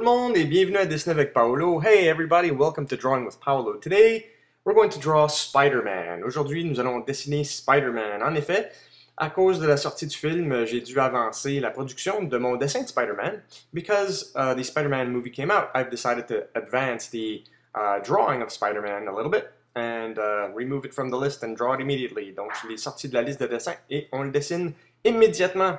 le monde et bienvenue à Dessiner avec Paolo. Hey everybody, welcome to Drawing with Paolo. Today, we're going to draw Spider-Man. Aujourd'hui, nous allons dessiner Spider-Man. En effet, à cause de la sortie du film, j'ai dû avancer la production de mon dessin de Spider-Man. Because the Spider-Man movie came out, I've decided to advance the drawing of Spider-Man a little bit and remove it from the list and draw it immediately. Donc, je l'ai sorti de la liste de dessins et on le dessine immédiatement.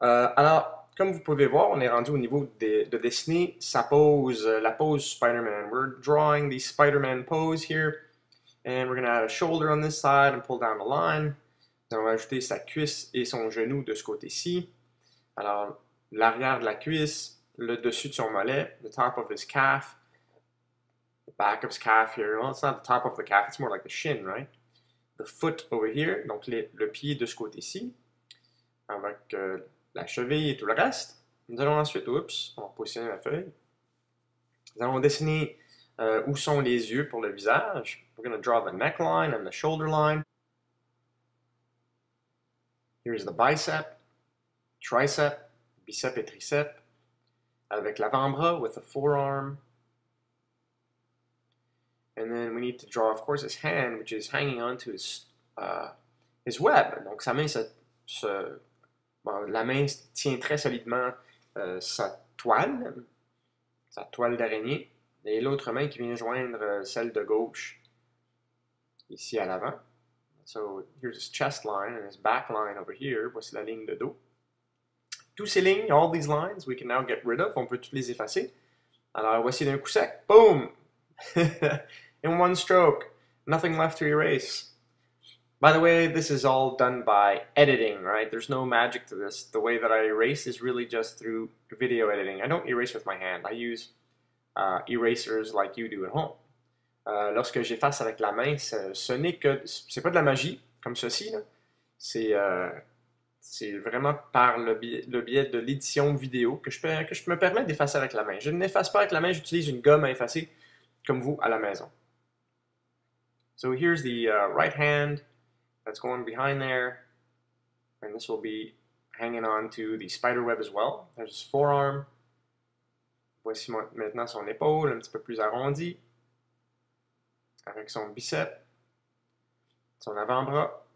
Alors, comme vous pouvez voir, on est rendu au niveau de dessiner sa pose, la pose Spider-Man. We're drawing the Spider-Man pose here. And we're going to add a shoulder on this side and pull down the line. On va ajouter sa cuisse et son genou de ce côté-ci. Alors, l'arrière de la cuisse, le dessus de son mollet, the top of his calf, the back of his calf here. Well, it's not the top of the calf, it's more like the shin, right? The foot over here, donc le pied de ce côté-ci, avec la cheville et tout le reste. Nous allons ensuite, on va positionner la feuille. Nous allons dessiner où sont les yeux pour le visage. We're going to draw the neckline and the shoulder line. Here's the bicep, tricep, bicep et tricep, avec l'avant-bras with the forearm. And then we need to draw, of course, his hand, which is hanging onto his web. Donc sa main la main tient très solidement sa toile d'araignée, et l'autre main qui vient joindre celle de gauche, ici à l'avant. So here's his chest line and his back line over here. Voici la ligne de dos. Tous ces lignes, all these lines, we can now get rid of. On peut toutes les effacer. Alors voici d'un coup sec. Boom! In one stroke. Nothing left to erase. By the way, this is all done by editing, right? There's no magic to this. The way that I erase is really just through video editing. I don't erase with my hand. I use erasers like you do at home. Lorsque j'efface avec la main, ce n'est que... C'est pas de la magie, comme ceci, là. C'est vraiment par le biais de l'édition vidéo que je me permets d'effacer avec la main. Je n'efface pas avec la main, j'utilise une gomme à effacer, comme vous, à la maison. So here's the right hand that's going behind there, and this will be hanging on to the spider web as well. There's his forearm. Voici maintenant son épaule, un petit peu plus arrondie, avec son bicep, son avant-bras,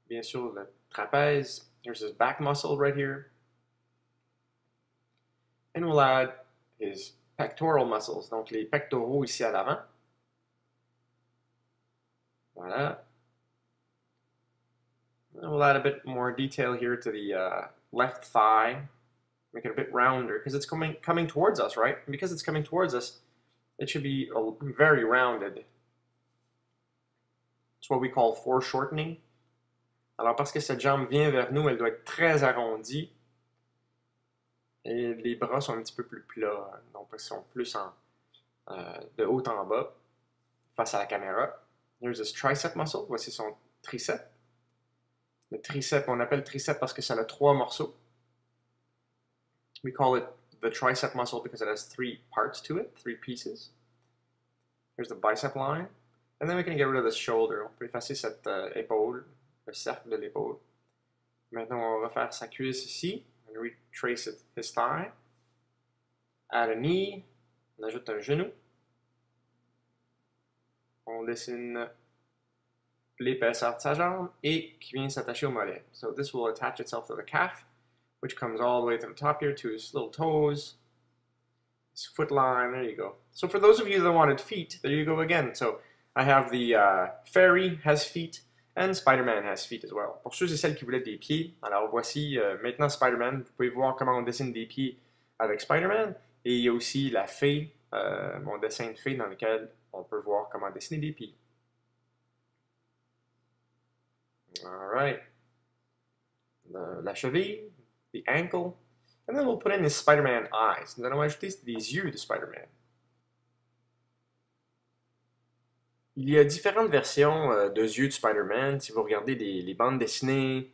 bien sûr le trapèze. Here's his back muscle right here. And we'll add his pectoral muscles, donc les pectoraux ici à l'avant. Voilà. And we'll add a bit more detail here to the left thigh, make it a bit rounder, because it's coming towards us, right? And because it's coming towards us, it should be very rounded. It's what we call foreshortening. Alors, parce que cette jambe vient vers nous, elle doit être très arrondie. Et les bras sont un petit peu plus plats, donc ils sont plus de haut en bas, face à la caméra. Here's his tricep muscle. Voici son triceps. Le triceps, on appelle triceps parce que ça a 3 morceaux. We call it the tricep muscle because it has 3 parts to it, 3 pieces. Here's the bicep line. And then we can get rid of the shoulder. On peut effacer cette épaule, le cercle de l'épaule. Maintenant, on va refaire sa cuisse ici. And retrace his thigh. Add a knee. On ajoute un genou. On dessine l'épaisseur de sa jambe et qui vient s'attacher au mollet. So this will attach itself to the calf, which comes all the way to the top here to his little toes, his foot line, there you go. So for those of you that wanted feet, there you go again. So I have the fairy has feet and Spider-Man has feet as well. Pour ceux et celles qui voulaient des pieds, alors voici maintenant Spider-Man. Vous pouvez voir comment on dessine des pieds avec Spider-Man. Et il y a aussi la fée, mon dessin de fée dans lequel on peut voir comment dessiner des pieds. Alright. La cheville, the ankle. And then we'll put in his Spider-Man eyes. Nous allons ajouter des yeux de Spider-Man. Il y a différentes versions de yeux de Spider-Man. Si vous regardez les bandes dessinées,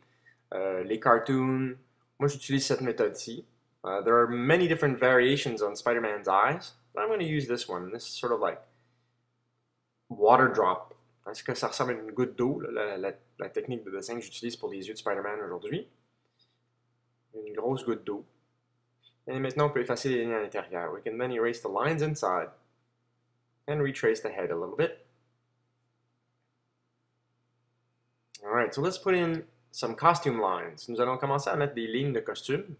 les cartoons, moi j'utilise cette méthode-ci. There are many different variations on Spider-Man's eyes, but I'm going to use this one. This is sort of like water drop. Est-ce que ça ressemble à une goutte d'eau, la technique de dessin que j'utilise pour les yeux de Spider-Man aujourd'hui? Une grosse goutte d'eau. Et maintenant, on peut effacer les lignes à l'intérieur. We can then erase the lines inside and retrace the head a little bit. All right, so let's put in some costume lines. Nous allons commencer à mettre des lignes de costume.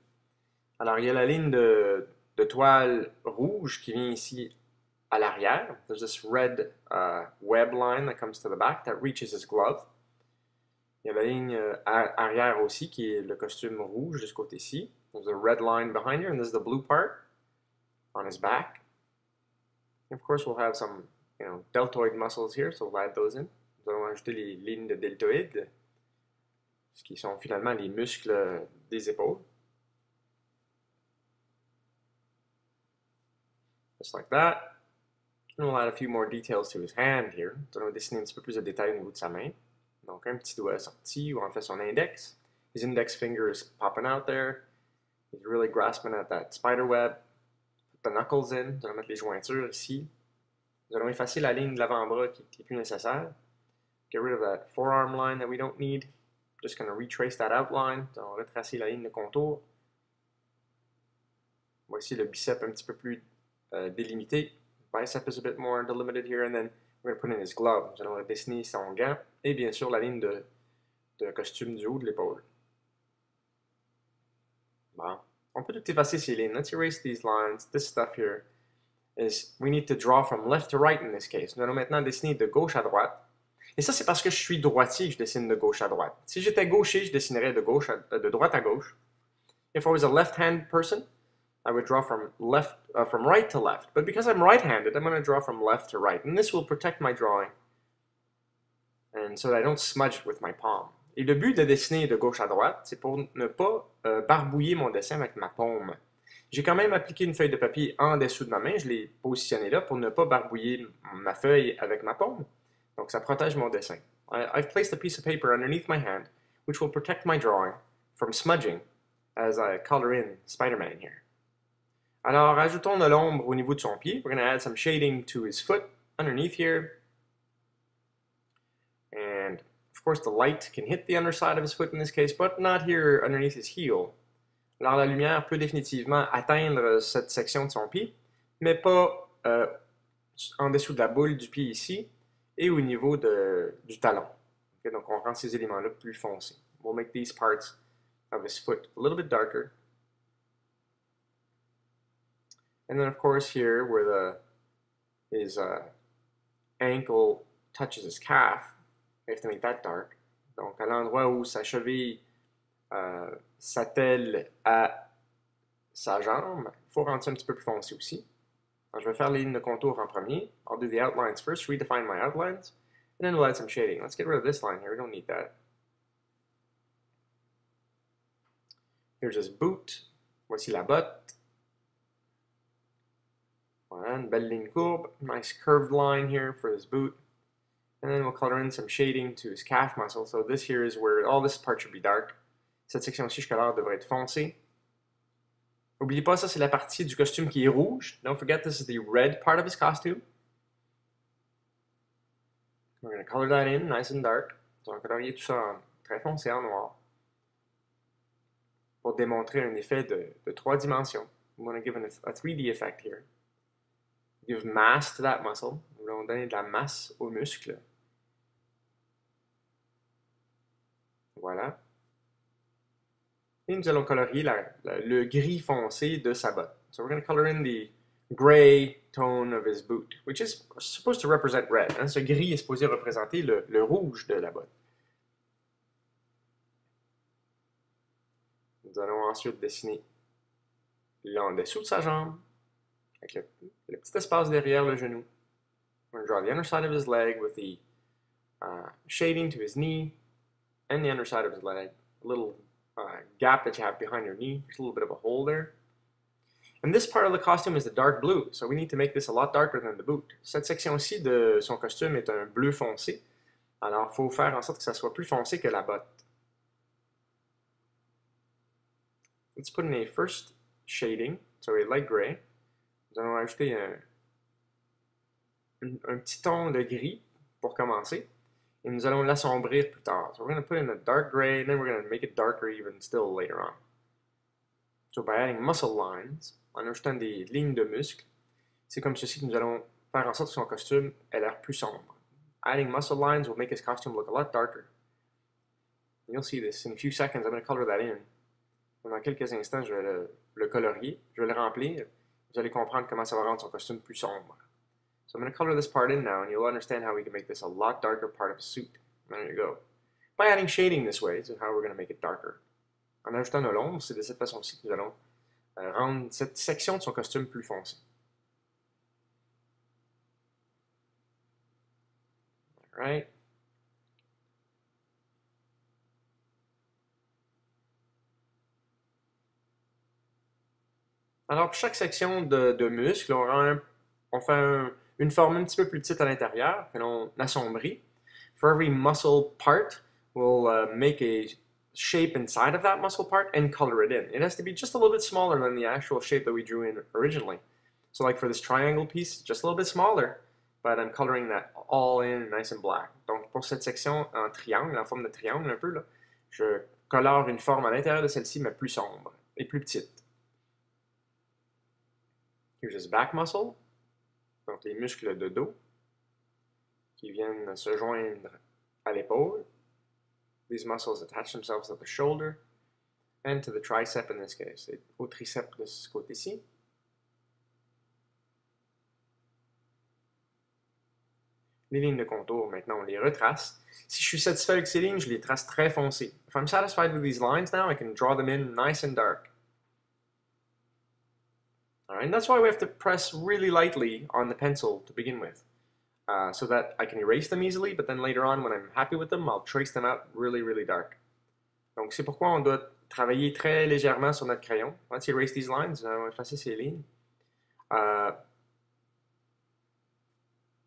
Alors, il y a la ligne de toile rouge qui vient ici à l'arrière. There's this red web line that comes to the back that reaches his glove. Il y a la ligne arrière aussi qui est le costume rouge de ce côté-ci. There's a red line behind here, and this is the blue part on his back. And of course, we'll have some, deltoid muscles here, so we'll add those in. Nous allons ajouter les lignes de deltoïdes, ce qui sont finalement les muscles des épaules. Just like that. And we'll add a few more details to his hand here. Nous allons dessiner un petit peu plus de détails au niveau de sa main. Donc, un petit doigt sorti, ou en fait son index. His index finger is popping out there. He's really grasping at that spider web. Put the knuckles in. Nous allons mettre les jointures ici. Nous allons effacer la ligne de l'avant-bras qui est plus nécessaire. Get rid of that forearm line that we don't need. Just going to retrace that outline. Nous allons retracer la ligne de contour. Voici le bicep un petit peu plus délimité. Bicep is a bit more delimited here, and then we're going to put in his glove. Nous allons dessiner son gant et bien sûr la ligne de costume du haut de l'épaule. Bon. On peut tout effacer ces lignes. Let's erase these lines. This stuff here is we need to draw from left to right in this case. Nous allons maintenant dessiner de gauche à droite. Et ça, c'est parce que je suis droitier que je dessine de gauche à droite. Si j'étais gaucher, je dessinerais de droite à gauche. If I was a left-handed person, I would draw from right to left. But because I'm right-handed, I'm going to draw from left to right. And this will protect my drawing. And so that I don't smudge it with my palm. Et le but de dessiner de gauche à droite, c'est pour ne pas barbouiller mon dessin avec ma paume. J'ai quand même appliqué une feuille de papier en dessous de ma main. Je l'ai positionnée là pour ne pas barbouiller ma feuille avec ma paume. Donc ça protège mon dessin. I've placed a piece of paper underneath my hand, which will protect my drawing from smudging as I color in Spider-Man here. Alors, ajoutons de l'ombre au niveau de son pied. We're going to add some shading to his foot underneath here. And, of course, the light can hit the underside of his foot in this case, but not here underneath his heel. Alors, la lumière peut définitivement atteindre cette section de son pied, mais pas en dessous de la boule du pied ici et au niveau du talon. Okay, donc, on rend ces éléments-là plus foncés. We'll make these parts of his foot a little bit darker. And then, of course, here where his ankle touches his calf, I have to make that dark. Donc, à l'endroit où sa cheville s'attelle à sa jambe, il faut rendre ça un petit peu plus foncé aussi. Alors, je vais faire les lignes de contour en premier. I'll do the outlines first, redefine my outlines, and then we'll add some shading. Let's get rid of this line here. We don't need that. Here's his boot. Voici la botte. Voilà, une belle ligne courbe. Nice curved line here for his boot. And then we'll color in some shading to his calf muscle. So this here is where all this part should be dark. Cette section-ci jusqu'à là devrait être foncée. N'oubliez pas, ça c'est la partie du costume qui est rouge. Don't forget this is the red part of his costume. We're going to color that in nice and dark. On va colorier tout ça en très foncé en noir. Pour démontrer un effet de 3 dimensions. We want to give a 3D effect here. Give mass to that muscle. Nous allons donner de la masse au muscle. Voilà. Et nous allons colorier le gris foncé de sa botte. So we're going to color in the gray tone of his boot, which is supposed to represent red. Hein? Ce gris est supposé représenter le rouge de la botte. Nous allons ensuite dessiner l'en dessous de sa jambe, avec le petit espace derrière le genou. We're going to draw the underside of his leg with the shading to his knee and the underside of his leg. A little gap that you have behind your knee. There's a little bit of a hole there. And this part of the costume is the dark blue, so we need to make this a lot darker than the boot. Cette section-ci de son costume est un bleu foncé. Alors, il faut faire en sorte que ça soit plus foncé que la botte. Let's put in a first shading, so a light gray. Nous allons ajouter un petit ton de gris pour commencer. Et nous allons l'assombrir plus tard. So we're going to put in a dark gray, and then we're going to make it darker even still later on. So by adding muscle lines, en ajoutant des lignes de muscles, c'est comme ceci que nous allons faire en sorte que son costume ait l'air plus sombre. Adding muscle lines will make his costume look a lot darker. And you'll see this in a few seconds. I'm going to color that in. Dans quelques instants, je vais le colorier, je vais le remplir. Vous allez comprendre comment ça va rendre son costume plus sombre. So I'm going to color this part in now, and you'll understand how we can make this a lot darker part of his suit. There you go. By adding shading this way, is how we're going to make it darker. En ajoutant de l'ombre, c'est de cette façon-ci que nous allons rendre cette section de son costume plus foncé. Alright. Alors, pour chaque section de muscle, on fait une forme un petit peu plus petite à l'intérieur, que l'on assombrit. For every muscle part, we'll make a shape inside of that muscle part and color it in. It has to be just a little bit smaller than the actual shape that we drew in originally. So like for this triangle piece, just a little bit smaller, but I'm coloring that all in nice and black. Donc pour cette section en triangle, en forme de triangle un peu, là, je colore une forme à l'intérieur de celle-ci, mais plus sombre et plus petite. Here's his back muscle, donc les muscles de dos qui viennent se joindre à l'épaule. These muscles attach themselves to the shoulder and to the tricep in this case, et au triceps de ce côté-ci. Les lignes de contour, maintenant, on les retrace. Si je suis satisfait avec ces lignes, je les trace très foncées. If I'm satisfied with these lines now, I can draw them in nice and dark. Alright, and that's why we have to press really lightly on the pencil to begin with. So that I can erase them easily, but then later on, when I'm happy with them, I'll trace them out really, really dark. Donc c'est pourquoi on doit travailler très légèrement sur notre crayon. Let's erase these lines, on va effacer ces lignes.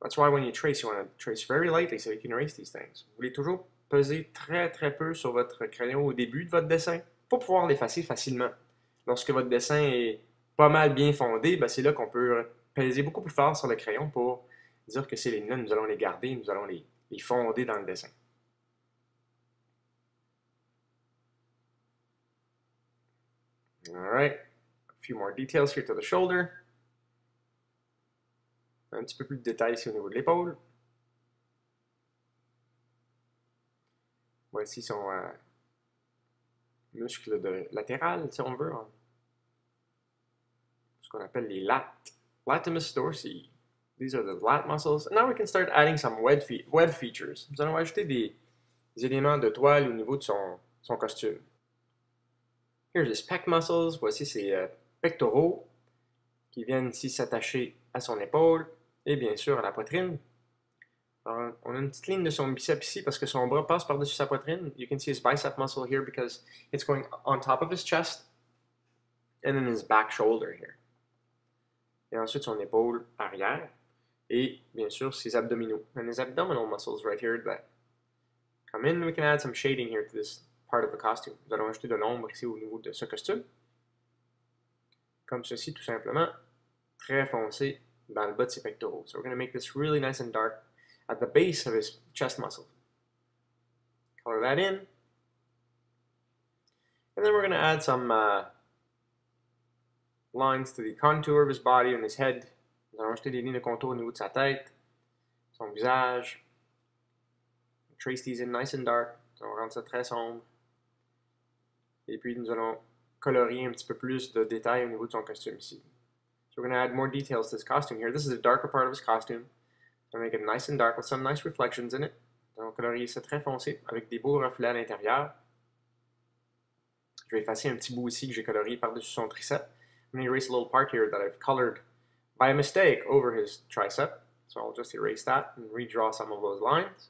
That's why when you trace, you want to trace very lightly so you can erase these things. Vous voulez toujours peser très très peu sur votre crayon au début de votre dessin pour pouvoir l'effacer facilement. Lorsque votre dessin est pas mal bien fondé, ben c'est là qu'on peut peser beaucoup plus fort sur le crayon pour dire que ces lignes-là, nous allons les garder, nous allons les fonder dans le dessin. Alright, a few more details here to the shoulder. Un petit peu plus de détails ici au niveau de l'épaule. Voici son muscle latéral, si on veut. Hein. Ce qu'on appelle les lats. Latimus dorsi. These are the lat muscles. And now we can start adding some web features. Nous allons ajouter des éléments de toile au niveau de son costume. Here's his pec muscles. Voici ses pectoraux qui viennent ici s'attacher à son épaule. Et bien sûr à la poitrine. Alors, on a une petite ligne de son biceps ici parce que son bras passe par-dessus sa poitrine. You can see his bicep muscle here because it's going on top of his chest and then his back shoulder here. Et ensuite son épaule arrière et bien sûr ses abdominaux. And his abdominal muscles right here that come in. We can add some shading here to this part of the costume. Nous allons ajouter de l'ombre ici au niveau de ce costume. Comme ceci tout simplement. Très foncé dans le bas de ses pectoraux. So we're going to make this really nice and dark at the base of his chest muscle. Color that in. And then we're going to add some lines to the contour of his body and his head. Nous allons ajouter des lignes de contour au niveau de sa tête, son visage. Trace these in nice and dark. On va rendre ça très sombre. Et puis nous allons colorier un petit peu plus de détails au niveau de son costume ici. So we're going to add more details to this costume here. This is the darker part of his costume. So make it nice and dark with some nice reflections in it. Donc, colorier ça très foncé avec des beaux reflets à l'intérieur. Je vais effacer un petit bout ici que j'ai colorié par-dessus son tricep. I'm going to erase a little part here that I've colored by mistake over his tricep. So I'll just erase that and redraw some of those lines.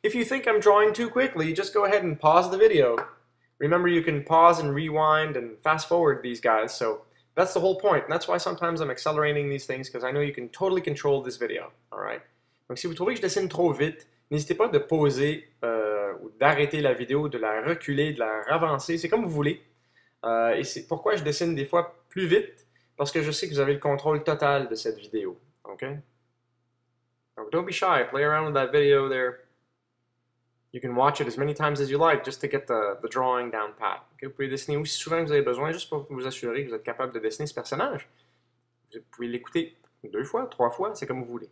If you think I'm drawing too quickly, just go ahead and pause the video. Remember, you can pause and rewind and fast forward these guys. So that's the whole point. And that's why sometimes I'm accelerating these things, because I know you can totally control this video. All right? Donc, si vous trouvez que je dessine trop vite, n'hésitez pas de pauser ou d'arrêter la vidéo, de la reculer, de la ravancer. C'est comme vous voulez. Et c'est pourquoi je dessine des fois plus vite, parce que je sais que vous avez le contrôle total de cette vidéo. OK? Donc, don't be shy. Play around with that video there. You can watch it as many times as you like just to get the drawing down pat. Okay, vous pouvez dessiner aussi souvent que vous avez besoin juste pour vous assurer que vous êtes capable de dessiner ce personnage. Vous pouvez l'écouter 2 fois, 3 fois, c'est comme vous voulez.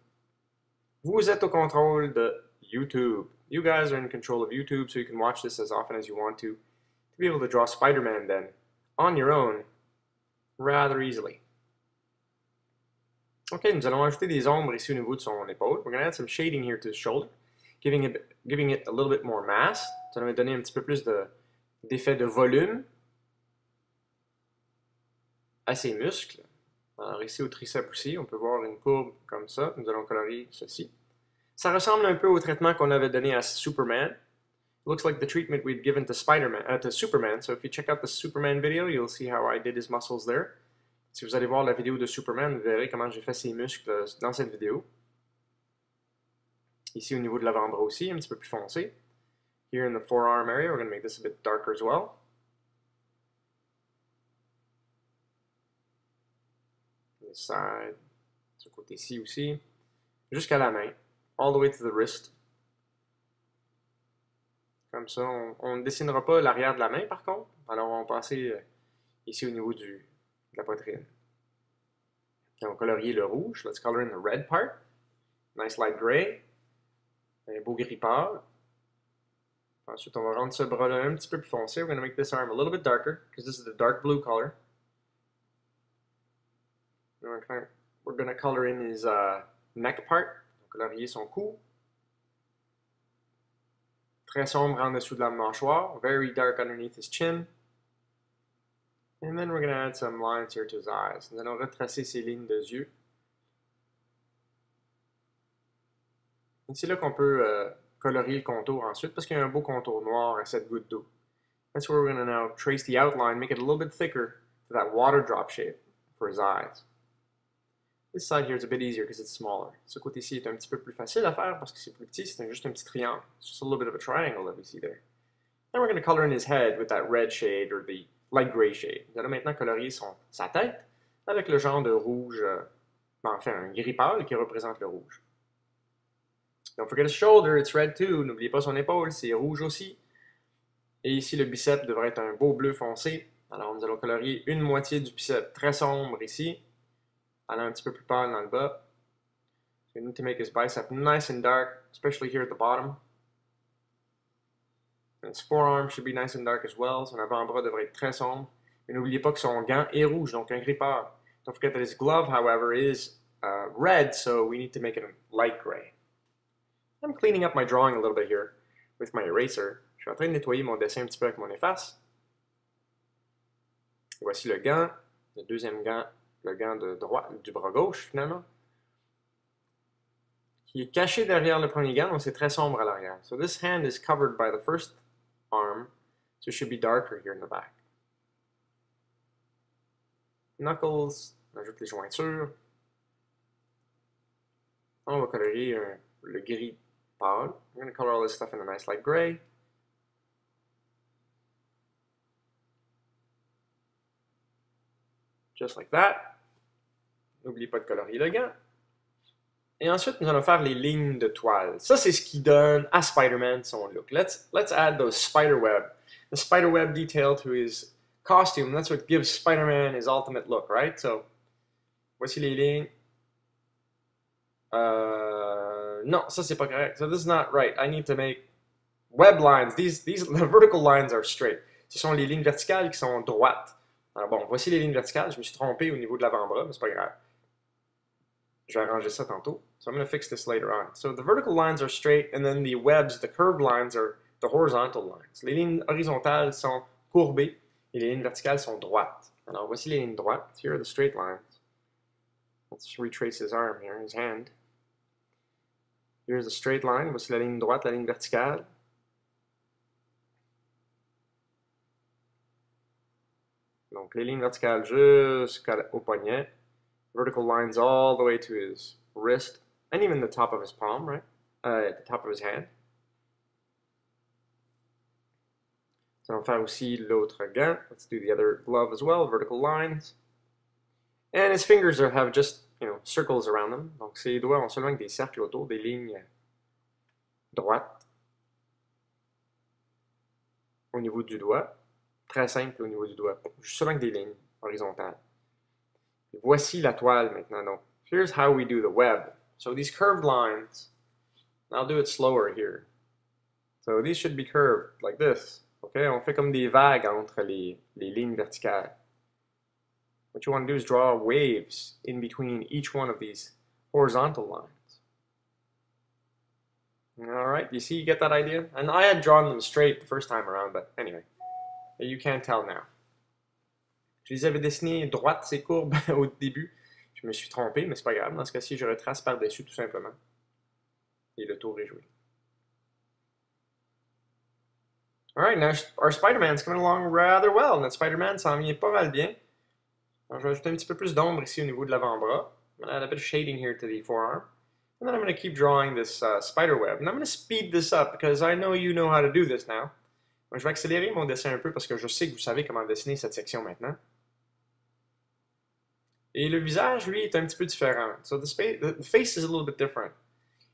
Vous êtes au contrôle de YouTube. You guys are in control of YouTube, so you can watch this as often as you want to be able to draw Spider-Man then, on your own, rather easily. Okay, nous allons ajouter des ombres ici au niveau de son épaule. We're going to add some shading here to his shoulder, giving it a little bit more mass. Ça va donner un petit peu plus d'effet de volume à ses muscles. Alors ici au triceps aussi, on peut voir une courbe comme ça. Nous allons colorier ceci. Ça ressemble un peu au traitement qu'on avait donné à Superman. It looks like the treatment we'd given to to Superman. So if you check out the Superman video, you'll see how I did his muscles there. Si vous allez voir la vidéo de Superman, vous verrez comment j'ai fait ses muscles dans cette vidéo. Ici au niveau de l'avant-bras aussi, un petit peu plus foncé. Here in the forearm area, we're going to make this a bit darker as well. This side, ce côté-ci aussi, jusqu'à la main, all the way to the wrist. Comme ça, on ne dessinera pas l'arrière de la main par contre. Alors on va passer ici au niveau de la poitrine. Et on va colorier le rouge. Let's color in the red part. Nice light gray. Un beau gris pâle. Ensuite, on va rendre ce bras-là un petit peu plus foncé. We're going to make this arm a little bit darker because this is the dark blue color. We're going to color in his neck part. On va colorier son cou. Très sombre en dessous de la mâchoire. Very dark underneath his chin. And then we're going to add some lines here to his eyes. Nous allons retracer ses lignes de yeux. Et c'est là qu'on peut colorier le contour ensuite parce qu'il y a un beau contour noir à cette goutte d'eau. That's where we're going to now trace the outline, make it a little bit thicker to that water drop shape for his eyes. This side here is a bit easier because it's smaller. Ce côté-ci est un petit peu plus facile à faire parce que c'est plus petit, c'est juste un petit triangle. It's just a little bit of a triangle that we see there. Then we're going to color in his head with that red shade or the light gray shade. Nous allons maintenant colorier sa tête avec le genre de rouge, enfin un gris pâle qui représente le rouge. Don't forget his shoulder, it's red too. N'oubliez pas son épaule, c'est rouge aussi. Et ici, le biceps devrait être un beau bleu foncé. Alors, nous allons colorier une moitié du biceps très sombre ici, allant un petit peu plus pâle dans le bas. So we need to make his bicep nice and dark, especially here at the bottom. And his forearm should be nice and dark as well. Son avant-bras devrait être très sombre. Mais n'oubliez pas que son gant est rouge, donc un gris pâle. Don't forget that his glove, however, is red, so we need to make it a light gray. I'm cleaning up my drawing a little bit here with my eraser. Je suis en train de nettoyer mon dessin un petit peu avec mon efface. Voici le gant, le deuxième gant, le gant de droite, du bras gauche finalement, qui est caché derrière le premier gant, donc c'est très sombre à l'arrière. So this hand is covered by the first arm, so it should be darker here in the back. Knuckles, on ajoute les jointures. On va colorier le gris pâle. I'm going to color all this stuff in a nice light gray. Just like that. N'oubliez pas de colorier le gant. Et ensuite, nous allons faire les lignes de toile. Ça, c'est ce qui donne à Spider-Man son look. Let's add those the spider web detail to his costume. That's what gives Spider-Man his ultimate look, right? So, voici les lignes. No, ça c'est pas correct. So this is not right. I need to make web lines. The vertical lines are straight. Ce sont les lignes verticales qui sont droites. Alors bon, voici les lignes verticales. Je me suis trompé au niveau de l'avant-bras, mais c'est pas grave. Je vais arranger ça tantôt. So I'm going to fix this later on. So the vertical lines are straight, and then the webs, the curved lines, are the horizontal lines. Les lignes horizontales sont courbées, et les lignes verticales sont droites. Alors voici les lignes droites. Here are the straight lines. Let's retrace his arm here, his hand. Here's a straight line. Voici la ligne droite, la ligne verticale. Donc, les lignes verticales jusqu'au poignet. Vertical lines all the way to his wrist. And even the top of his palm, right? The top of his hand. So, on va faire aussi l'autre gant. Let's do the other glove as well. Vertical lines. And his fingers have just, circles around them. Donc, ses doigts ont seulement des cercles autour, des lignes droites. au niveau du doigt. Très simple au niveau du doigt. Juste seulement avec des lignes horizontales. Et voici la toile maintenant. Donc, here's how we do the web. So these curved lines, I'll do it slower here. So these should be curved like this. Okay, on fait comme des vagues entre les lignes verticales. What you want to do is draw waves in between each one of these horizontal lines. All right, you see, you get that idea? And I had drawn them straight the first time around, but anyway, you can't tell now. Je les avais dessinés droites, ces courbes, au début. Je me suis trompé, mais c'est pas grave. Dans ce cas-ci, je retrace par-dessus tout simplement. Et le tour est joué. Alright, now our Spider-Man's coming along rather well. Notre Spider-Man s'en vient pas mal bien. Alors, je vais ajouter un petit peu plus d'ombre ici au niveau de l'avant-bras. I'm going to add a bit of shading here to the forearm. And then I'm going to keep drawing this spider web. And I'm going to speed this up because I know you know how to do this now. Donc, je vais accélérer mon dessin un peu parce que je sais que vous savez comment dessiner cette section maintenant. Et le visage, lui, est un petit peu différent. So the face is a little bit different.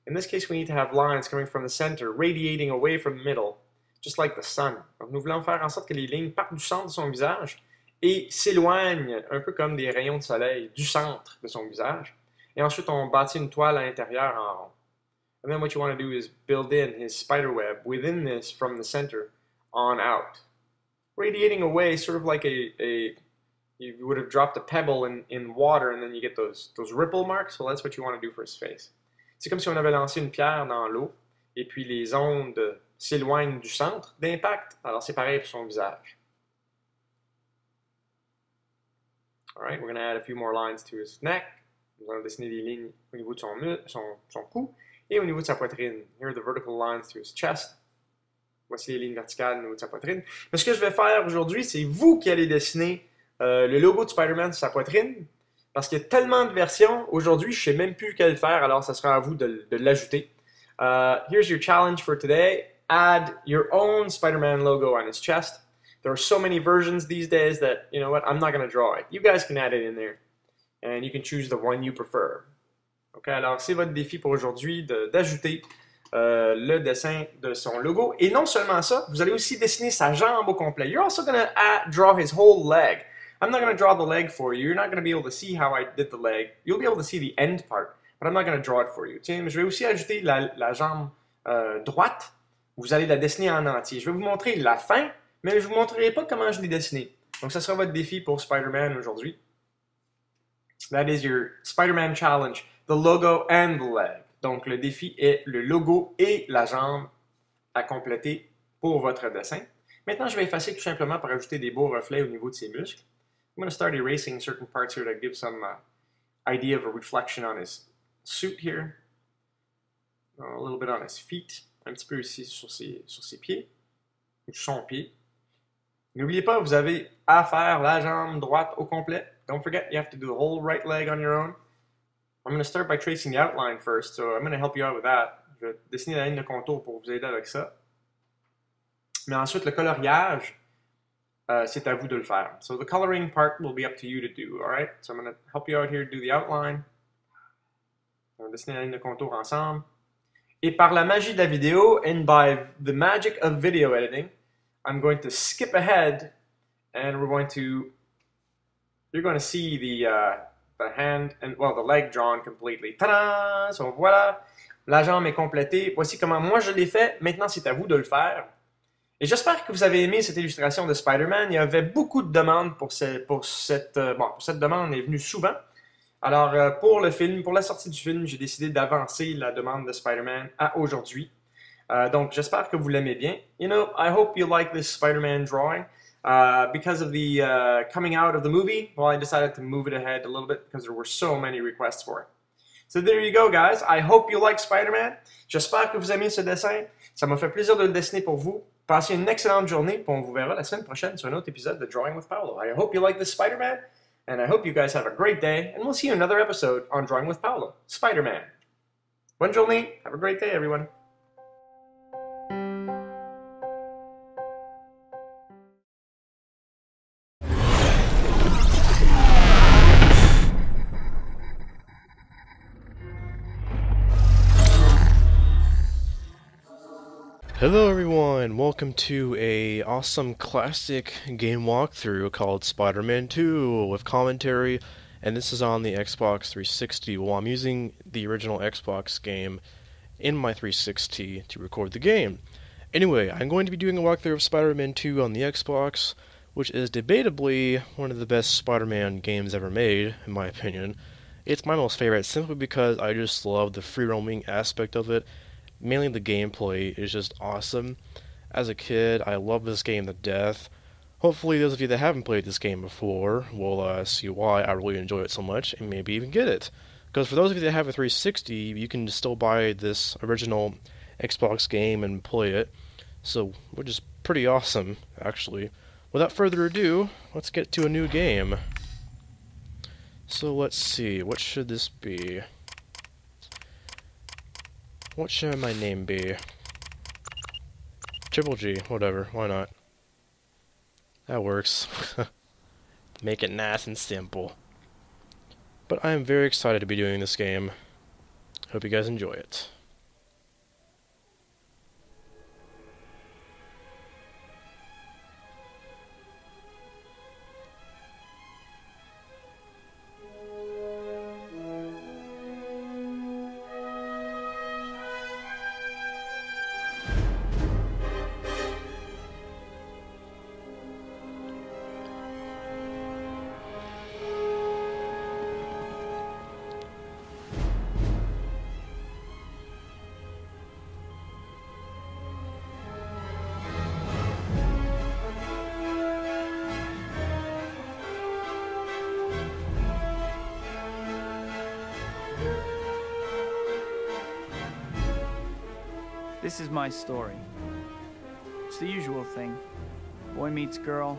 In this case, we need to have lines coming from the center, radiating away from the middle, just like the sun. Donc, nous voulons faire en sorte que les lignes partent du centre de son visage et s'éloignent un peu comme des rayons de soleil du centre de son visage. Et ensuite, on bâtit une toile à l'intérieur en rond. And then what you want to do is build in his spider web within this from the center on out. Radiating away, sort of like you would have dropped a pebble in water and then you get those ripple marks. So that's what you want to do for his face. C'est comme si on avait lancé une pierre dans l'eau et puis les ondes s'éloignent du centre d'impact. Alors c'est pareil pour son visage. Alright, we're going to add a few more lines to his neck. Nous allons dessiner des lignes au niveau de son cou et au niveau de sa poitrine. Here are the vertical lines to his chest. Voici les lignes verticales au niveau de sa poitrine. Mais ce que je vais faire aujourd'hui, c'est vous qui allez dessiner le logo de Spider-Man sur sa poitrine. Parce qu'il y a tellement de versions, aujourd'hui, je ne sais même plus quelle faire, alors ça sera à vous de l'ajouter. Here's your challenge for today. Add your own Spider-Man logo on his chest. There are so many versions these days that, you know what, I'm not going to draw it. You guys can add it in there. And you can choose the one you prefer. Ok, alors c'est votre défi pour aujourd'hui d'ajouter le dessin de son logo. Et non seulement ça, vous allez aussi dessiner sa jambe au complet. You're also going to draw his whole leg. I'm not going to draw the leg for you. You're not going to be able to see how I did the leg. You'll be able to see the end part, but I'm not going to draw it for you. Tiens, je vais aussi ajouter la jambe droite. Vous allez la dessiner en entier. Je vais vous montrer la fin, mais je ne vous montrerai pas comment je l'ai dessiné. Donc, ça sera votre défi pour Spider-Man aujourd'hui. That is your Spider-Man challenge, the logo and the leg. Donc, le défi est le logo et la jambe à compléter pour votre dessin. Maintenant, je vais effacer tout simplement pour ajouter des beaux reflets au niveau de ses muscles. I'm going to start erasing certain parts here to give some idea of a reflection on his suit here. A little bit on his feet. Un petit peu ici sur ses pieds. Ou son pied. N'oubliez pas, vous avez à faire la jambe droite au complet. Don't forget, you have to do the whole right leg on your own. I'm going to start by tracing the outline first, so I'm going to help you out with that. Je vais dessiner la ligne de contour pour vous aider avec ça. Mais ensuite, le coloriage, c'est à vous de le faire. So the coloring part will be up to you to do, alright? So I'm going to help you out here to do the outline. On va dessiner la ligne de contour ensemble. Et par la magie de la vidéo, and by the magic of video editing, I'm going to skip ahead, and you're going to see the hand, and well, the leg drawn completely. Ta-da! So voilà, la jambe est complétée. Voici comment moi je l'ai fait. Maintenant, c'est à vous de le faire. Et j'espère que vous avez aimé cette illustration de Spider-Man. Il y avait beaucoup de demandes pour cette demande est venue souvent. Alors, pour le film, pour la sortie du film, j'ai décidé d'avancer la demande de Spider-Man à aujourd'hui. Donc, j'espère que vous l'aimez bien. You know, I hope you like this Spider-Man drawing. Because of the coming out of the movie, well, I decided to move it ahead a little bit because there were so many requests for it. So there you go, guys. I hope you like Spider-Man. J'espère que vous aimez ce dessin. Ça m'a fait plaisir de le dessiner pour vous. Passez une excellente journée, puis on vous verra la semaine prochaine sur un autre épisode de Drawing with Paolo. I hope you like this Spider-Man, and I hope you guys have a great day, and we'll see you in another episode on Drawing with Paolo, Spider-Man. Bonne journée. Have a great day, everyone. Hello everyone, welcome to a awesome classic game walkthrough called Spider-Man 2 with commentary, and this is on the Xbox 360. Well, I'm using the original Xbox game in my 360 to record the game. Anyway, I'm going to be doing a walkthrough of Spider-Man 2 on the Xbox, which is debatably one of the best Spider-Man games ever made, in my opinion. It's my most favorite simply because I just love the free-roaming aspect of it. Mainly the gameplay is just awesome. As a kid, I love this game to death. Hopefully those of you that haven't played this game before will see why I really enjoy it so much and maybe even get it. Because for those of you that have a 360, you can still buy this original Xbox game and play it. So, which is pretty awesome, actually. Without further ado, let's get to a new game. So let's see, what should this be? What should my name be? Triple G, whatever, why not? That works. Make it nice and simple. But I am very excited to be doing this game. Hope you guys enjoy it. This is my story. It's the usual thing. Boy meets girl,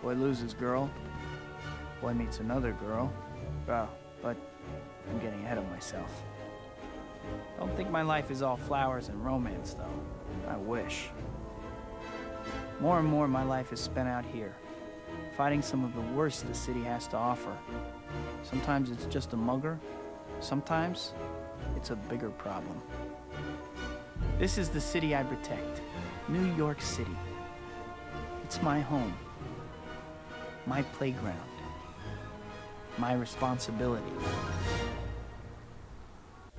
boy loses girl, boy meets another girl. Oh, but I'm getting ahead of myself. Don't think my life is all flowers and romance, though. I wish. More and more my life is spent out here, fighting some of the worst the city has to offer. Sometimes it's just a mugger, sometimes it's a bigger problem. This is the city I protect, New York City. It's my home, my playground, my responsibility.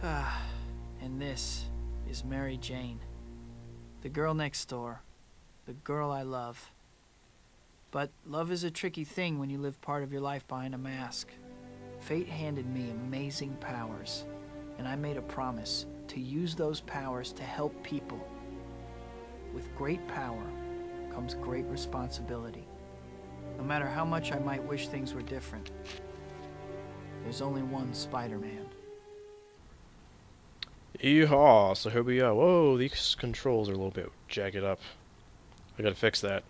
And this is Mary Jane, the girl next door, the girl I love. But love is a tricky thing when you live part of your life behind a mask. Fate handed me amazing powers, and I made a promise to use those powers to help people. With great power comes great responsibility. No matter how much I might wish things were different, there's only one Spider-Man. Yeehaw, so here we go. Whoa, these controls are a little bit jagged up. I gotta fix that.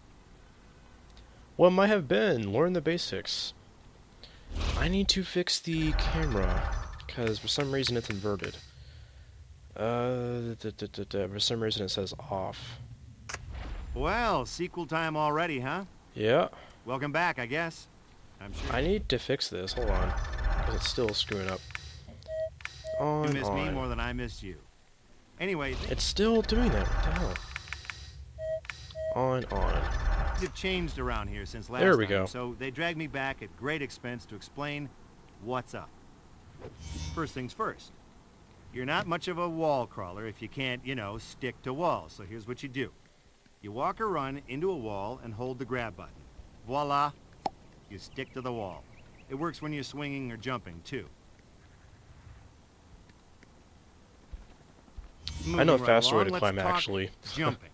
What might have been? Learn the basics. I need to fix the camera, because for some reason it's inverted. For some reason it says off. Well, sequel time already, huh? Yeah. Welcome back, I guess. I'm sure. I need to fix this. Hold on. Because it's still screwing up. On, You missed me more than I missed you. Anyway, it's still doing that. What the hell? On. things have changed around here since last There we time, go. so they dragged me back at great expense to explain what's up. First things first. You're not much of a wall crawler if you can't, you know, stick to walls. So here's what you do. You walk or run into a wall and hold the grab button. Voila. You stick to the wall. It works when you're swinging or jumping, too. I know a Moving right faster way along, to let's climb, talk actually. Jumping.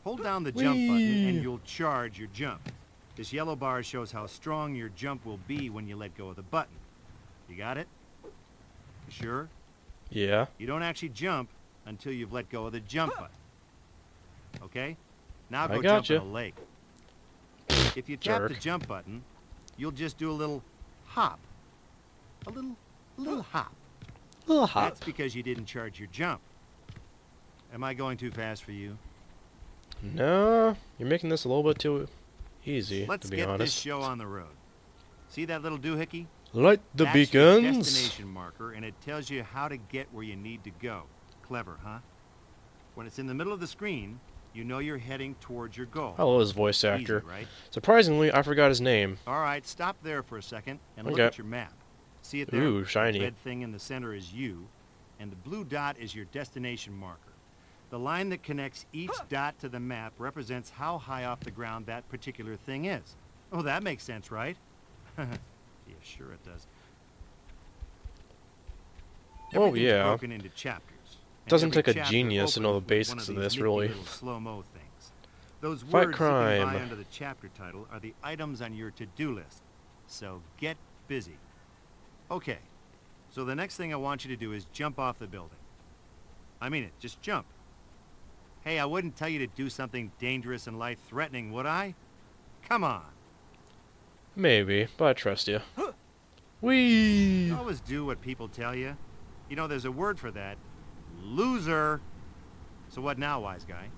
Hold down the jump button and you'll charge your jump. This yellow bar shows how strong your jump will be when you let go of the button. You got it? You sure? Yeah. You don't actually jump until you've let go of the jump button. Okay? Now go jump gotcha. in a lake. If you tap the Jerk. jump button, you'll just do a little hop. A little hop. Little hop. That's because you didn't charge your jump. Am I going too fast for you? No, you're making this a little bit too easy, Let's to be get this honest. show on the road. See that little doohickey? Light the That's your beacons. destination marker, and it tells you how to get where you need to go. Clever, huh? When it's in the middle of the screen, you know you're heading towards your goal. I love his voice Easy, actor. right? Surprisingly, I forgot his name. All right, stop there for a second and look Okay. at your map. See it there? Ooh, shiny. The red thing in the center is you, and the blue dot is your destination marker. The line that connects each dot to the map represents how high off the ground that particular thing is. Oh, that makes sense, right? Yeah, sure it does. Oh, Everything's yeah. broken into chapters. and Doesn't every take a chapter genius to know the opens with one basics of these this, nifty really. little slow-mo things. Those Fight words crime. zipping by under the chapter title are the items on your to-do list. So get busy. Okay, so the next thing I want you to do is jump off the building. I mean it, just jump. Hey, I wouldn't tell you to do something dangerous and life-threatening, would I? Come on. Maybe, but I trust you. Whee! You always do what people tell you. You know, there's a word for that. Loser. So what now, wise guy?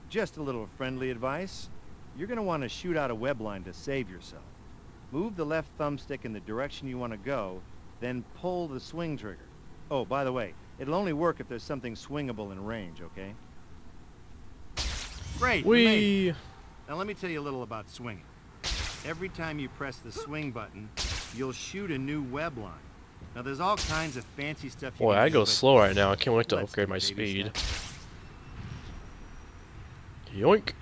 Just a little friendly advice. You're going to want to shoot out a web line to save yourself. Move the left thumbstick in the direction you want to go, then pull the swing trigger. Oh, by the way, it'll only work if there's something swingable in range, okay? Great, you made it. Whee! Now let me tell you a little about swinging. Every time you press the swing button, you'll shoot a new web line. Now there's all kinds of fancy stuff you Boy, can I do, go but slow right now. I can't wait to let's upgrade take my baby speed. steps. Yoink!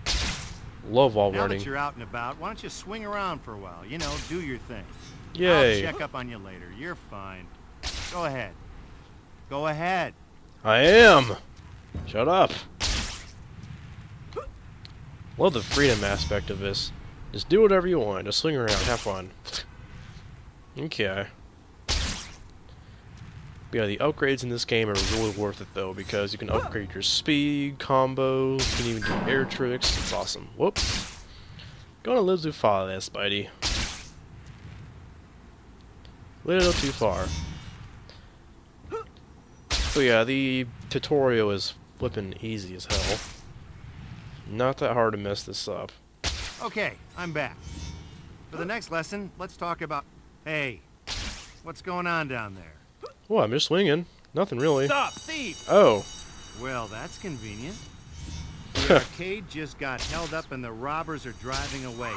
Love wall Now running. that you're out and about, why don't you swing around for a while? You know, do your thing. Yay! I'll check up on you later. You're fine. Go ahead. Go ahead. I am! Shut up! Love the freedom aspect of this. Just do whatever you want. Just swing around. Have fun. Okay. But yeah, the upgrades in this game are really worth it though, because you can upgrade your speed, combos, you can even do air tricks. It's awesome. Whoops. Gonna live too far there, Spidey. Little too far. So yeah, the tutorial is flippin' easy as hell. Not that hard to mess this up. Okay, I'm back. For the next lesson, let's talk about... Hey, what's going on down there? Well, I'm just swinging. Nothing really. Stop, thief! Oh. Well, that's convenient. The arcade just got held up and the robbers are driving away.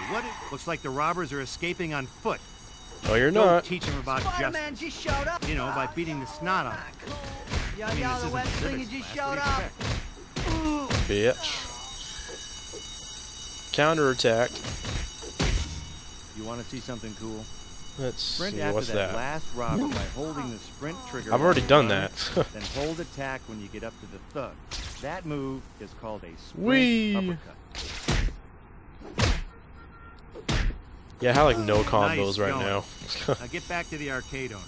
Looks like the robbers are escaping on foot. No, you're Don't not. teach them about Spider-Man justice. just showed up. You know, by beating the snot out. Yo, I mean, yo, this the isn't web civics slinger just class. showed What up. do you expect? Bitch. Counterattack. You want to see something cool? Let's Sprint see, after what's that that? last robber by holding the sprint trigger. I've while already you done run, that. Then hold attack when you get up to the thug. That move is called a sprint Whee! uppercut. Yeah, I have like no combos Nice right going. now. Now get back to the arcade owner.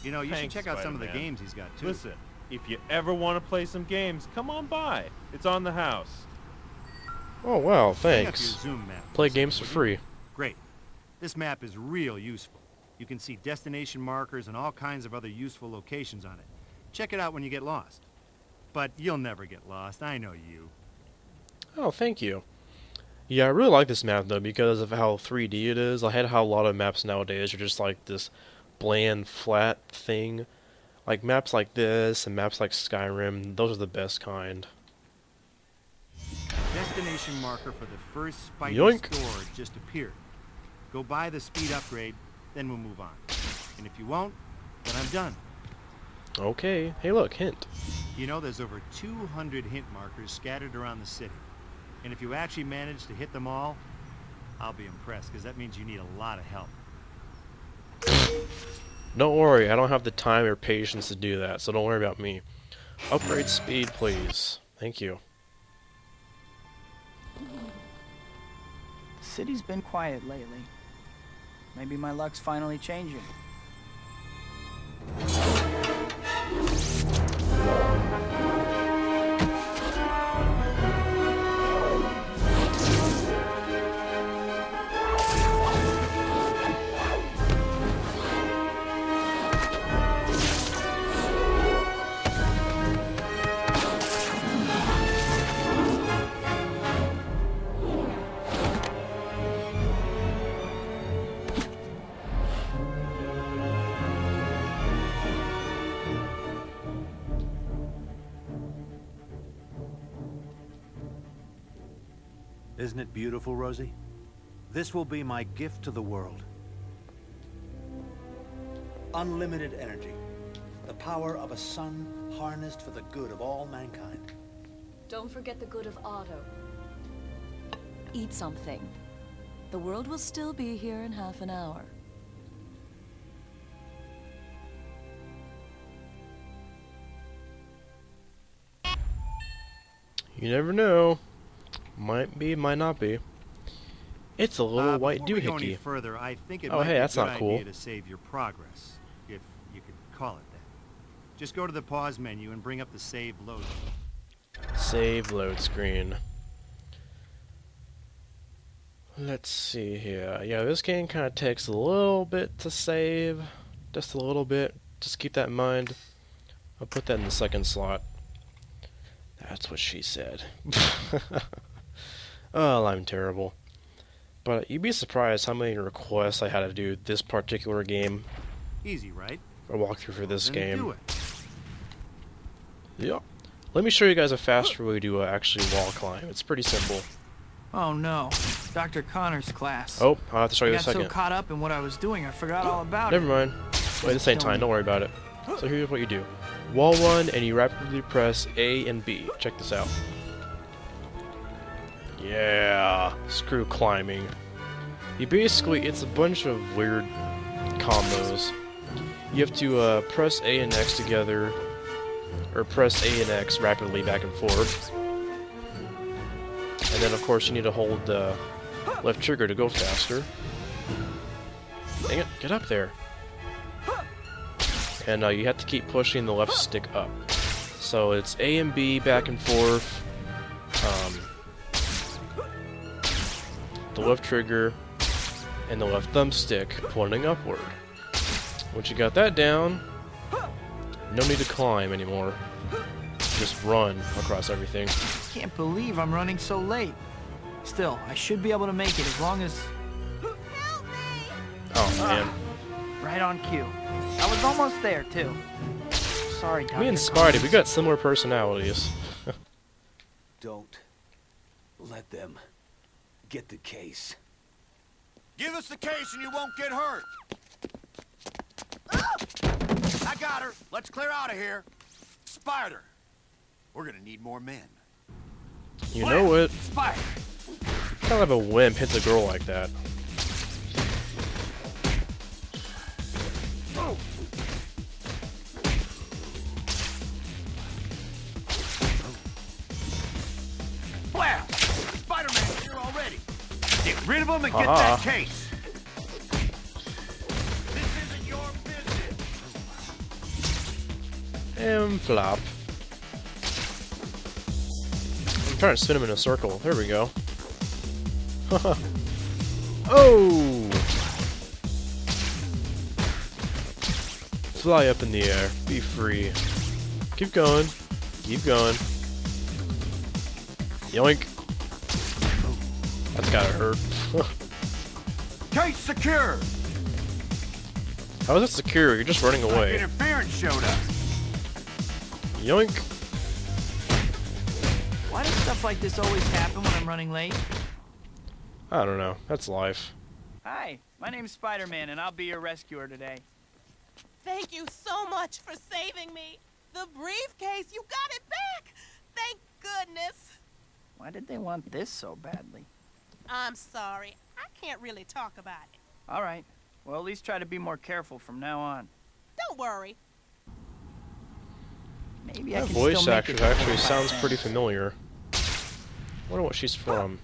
You know, you Thanks, should check out some of the Spider-Man. games he's got too. Listen, if you ever want to play some games, come on by. It's on the house. Oh wow, Bring up thanks. your zoom map, Play please, games for would you? free. Great. This map is real useful. You can see destination markers and all kinds of other useful locations on it. Check it out when you get lost. But you'll never get lost, I know you. Oh, thank you. Yeah, I really like this map though because of how 3D it is. I hate how a lot of maps nowadays are just like this bland, flat thing. Like maps like this and maps like Skyrim, those are the best kind. Destination marker for the first Spidey Yoink. store just appeared. Go buy the speed upgrade, then we'll move on. And if you won't, then I'm done. Okay. Hey, look, hint. You know, there's over 200 hint markers scattered around the city. And if you actually manage to hit them all, I'll be impressed, because that means you need a lot of help. Don't worry, I don't have the time or patience to do that, so don't worry about me. Upgrade speed, please. Thank you. The city's been quiet lately. Maybe my luck's finally changing. Isn't it beautiful, Rosie? This will be my gift to the world. Unlimited energy. The power of a sun harnessed for the good of all mankind. Don't forget the good of Otto. Eat something. The world will still be here in half an hour. You never know. Might be, might not be. It's a little white before we go any doohickey. further, I think it Oh, might hey, be a that's good not cool. idea to save your progress, if you could call it that. Just go to the pause menu and bring up the save load. Save load screen. Let's see here. Yeah, this game kind of takes a little bit to save. Just a little bit. Just keep that in mind. I'll put that in the second slot. That's what she said. Oh, I'm terrible. But you'd be surprised how many requests I had to do this particular game. Easy, right? A walkthrough for this Then game. do it. Yep. Let me show you guys a faster way to actually wall climb. It's pretty simple. Oh no, Dr. Connor's class. Oh, I'll have to show I you in a got so second. caught up in what I was doing, I forgot all about Never it. mind. Wait, this ain't time. Don't worry about it. So here's what you do. Wall 1, and you rapidly press A and B. Check this out. Yeah. Screw climbing. You basically, it's a bunch of weird combos. You have to press A and X together, or press A and X rapidly back and forth. And then, of course, you need to hold the left trigger to go faster. Dang it, get up there. And you have to keep pushing the left stick up. So it's A and B back and forth. The left trigger and the left thumbstick pointing upward. Once you got that down, no need to climb anymore. Just run across everything. Can't believe I'm running so late. Still, I should be able to make it as long as... Oh man. Right on cue. I was almost there, too. Sorry, Dr. Me and Spidey, we got similar personalities. Don't let them get the case. Give us the case and you won't get hurt. I got her. Let's clear out of here. Spider. We're gonna need more men. You know what? Spider. Kind of a wimp hits a girl like that. Blast! Spider-Man's here already. Get rid of him and get Ah. that case. This isn't your business. And flop. I'm trying to spin him in a circle. There we go. Oh! Fly up in the air. Be free. Keep going. Keep going. Yoink. That's gotta hurt. Case secure. How is it secure? You're just running away. Interference showed up. Yoink. Why does stuff like this always happen when I'm running late? I don't know. That's life. Hi, my name's Spider-Man, and I'll be your rescuer today. Thank you so much for saving me. The briefcase, you got it back. Thank goodness. Why did they want this so badly? I'm sorry. I can't really talk about it. All right. Well, at least try to be more careful from now on. Don't worry. Maybe I That can voice still make actress it actually before sounds 5 pretty minutes. familiar. I wonder what she's from.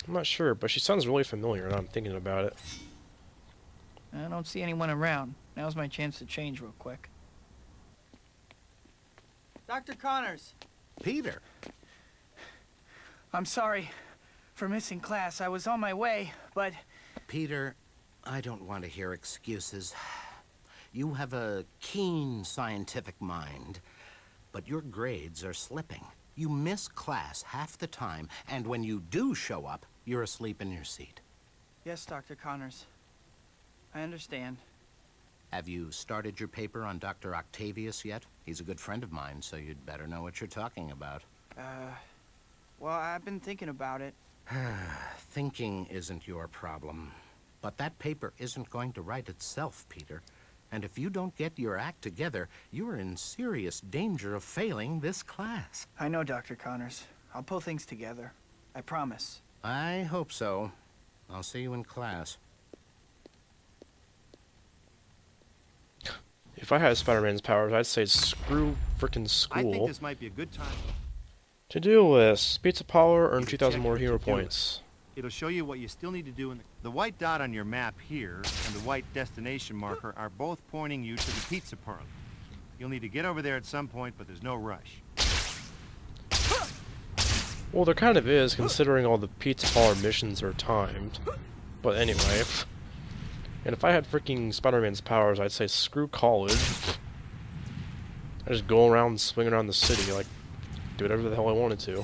I'm not sure, but she sounds really familiar, and I'm thinking about it. I don't see anyone around. Now's my chance to change real quick. Dr. Connors, Peter. I'm sorry for missing class. I was on my way, but... Peter, I don't want to hear excuses. You have a keen scientific mind, but your grades are slipping. You miss class half the time, and when you do show up, you're asleep in your seat. Yes, Dr. Connors. I understand. Have you started your paper on Dr. Octavius yet? He's a good friend of mine, so you'd better know what you're talking about. Well, I've been thinking about it. Thinking isn't your problem. But that paper isn't going to write itself, Peter. And if you don't get your act together, you're in serious danger of failing this class. I know, Dr. Connors. I'll pull things together. I promise. I hope so. I'll see you in class. If I had Spider-Man's powers, I'd say screw frickin' I think school. this might be a good time. To do this, pizza power, earn You can 2,000 check more your hero to-do list. points. It'll show you what you still need to do. The white dot on your map here and the white destination marker are both pointing you to the pizza parlor. You'll need to get over there at some point, but there's no rush. Well, there kind of is, considering all the pizza parlor missions are timed. But anyway. And if I had freaking Spider-Man's powers, I'd say screw college. I just go around and swing around the city, like, do whatever the hell I wanted to.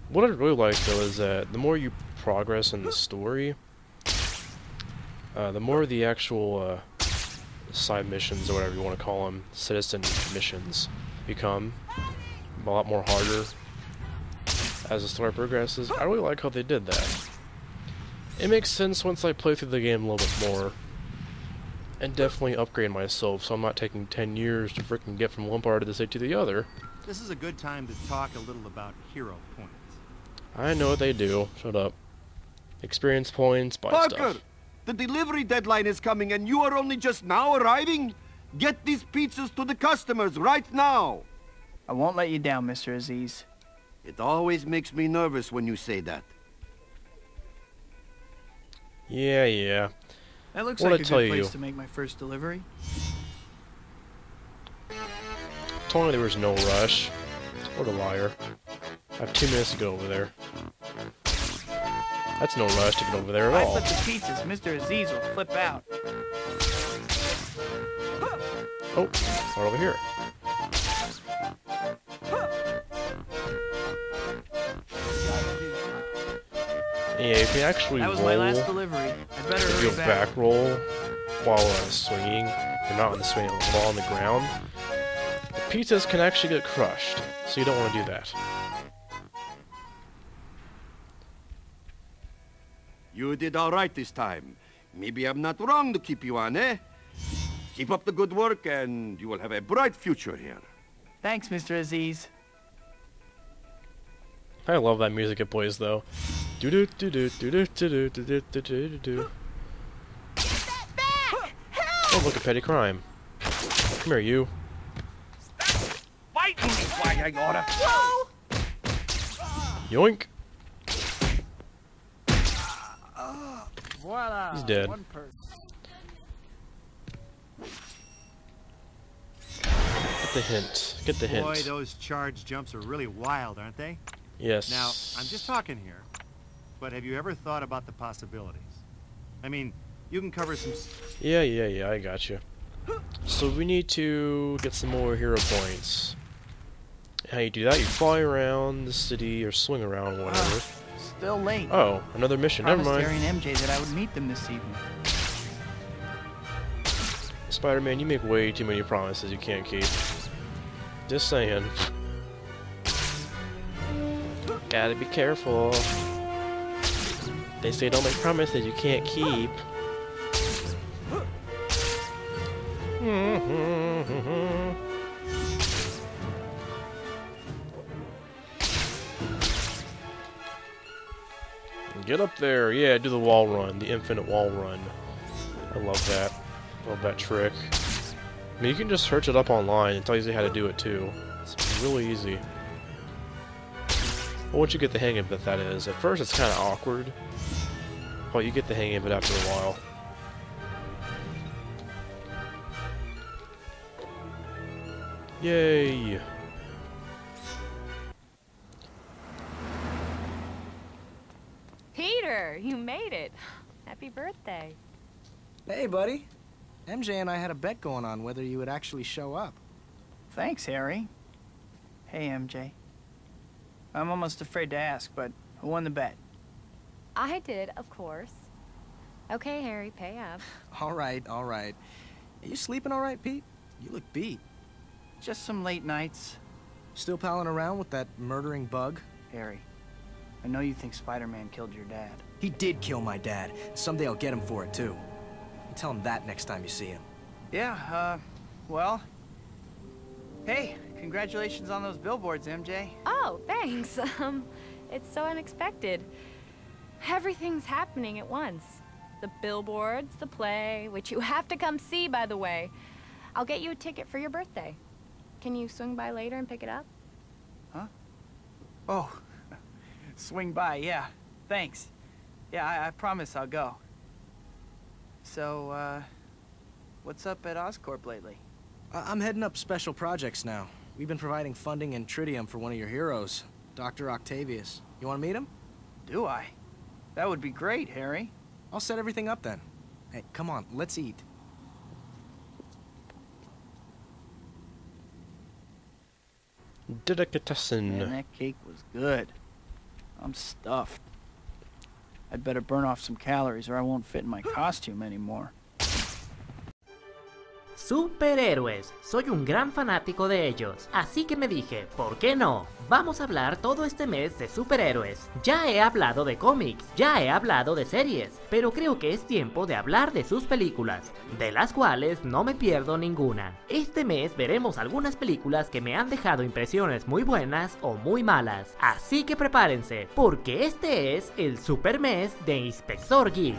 What I really like, though, is that the more you progress in the story, the more the actual side missions, or whatever you want to call them, citizen missions, become a lot more harder as the story progresses. I really like how they did that. It makes sense once I play through the game a little bit more, and definitely upgrade myself, so I'm not taking 10 years to freaking get from one part of the city to the other. This is a good time to talk a little about hero points. I know what they do. Shut up. Experience points, buy Parker, stuff. the delivery deadline is coming and you are only just now arriving? Get these pizzas to the customers right now. I won't let you down, Mr. Aziz. It always makes me nervous when you say that. Yeah. That looks What'd like I a tell good you? place to make my first delivery. Told me there was no rush. What a liar. I have 2 minutes to go over there. That's no rush to get over there If at I all. flip the pizzas, Mr. Aziz will flip out. Oh, right over here. Yeah, you can actually That was roll. my last delivery. I better If you hurry do a back. back roll while swinging, you're not on the swing while on the ground. The pizzas can actually get crushed, so you don't want to do that. You did all right this time. Maybe I'm not wrong to keep you on, eh? Keep up the good work and you will have a bright future here. Thanks, Mr. Aziz. I love that music it plays though. Do do do do do do do do do do do do. Oh, look at petty crime. Come here, you. Fighting is why I oughta. Whoa! Yoink. Voila. He's dead. One person. Get the hint. Get the hint. Boy, those charge jumps are really wild, aren't they? Yes. Now, I'm just talking here, but have you ever thought about the possibilities? I mean, you can cover some... Yeah, I got you. So we need to get some more hero points. How you do that? You fly around the city or swing around, whatever. Still late. Oh, another mission. Never Promised mind. Harry and MJ that I would meet them this evening. Spider-Man, you make way too many promises you can't keep. Just saying. Gotta be careful. They say don't make promises you can't keep. Get up there. Yeah, do the wall run. The infinite wall run. I love that. Love that trick. I mean, you can just search it up online. It tells you how to do it too. It's really easy. But once you get the hang of it, that is. At first, it's kind of awkward. But you get the hang of it after a while. Yay! Peter, you made it. Happy birthday. Hey, buddy. MJ and I had a bet going on whether you would actually show up. Thanks, Harry. Hey, MJ. I'm almost afraid to ask, but who won the bet? I did, of course. Okay, Harry, pay up. All right. Are you sleeping all right, Pete? You look beat. Just some late nights. Still palling around with that murdering bug? Harry, I know you think Spider-Man killed your dad. He did kill my dad. Someday I'll get him for it, too. You tell him that next time you see him. Yeah, well... Hey, congratulations on those billboards, MJ. Oh, thanks. It's so unexpected. Everything's happening at once. The billboards, the play, which you have to come see, by the way. I'll get you a ticket for your birthday. Can you swing by later and pick it up? Huh? Oh, swing by, yeah. Thanks. Yeah, I promise I'll go. So, what's up at Oscorp lately? I'm heading up special projects now. We've been providing funding and tritium for one of your heroes, Dr. Octavius. You want to meet him? Do I? That would be great, Harry. I'll set everything up then. Hey, come on, let's eat. Delicatessen. Man, that cake was good. I'm stuffed. I'd better burn off some calories or I won't fit in my costume anymore. Superhéroes, soy un gran fanático de ellos, así que me dije, ¿por qué no? Vamos a hablar todo este mes de superhéroes. Ya he hablado de cómics, ya he hablado de series, pero creo que es tiempo de hablar de sus películas, de las cuales no me pierdo ninguna. Este mes veremos algunas películas que me han dejado impresiones muy buenas o muy malas, así que prepárense, porque este es el super mes de Inspector Geek.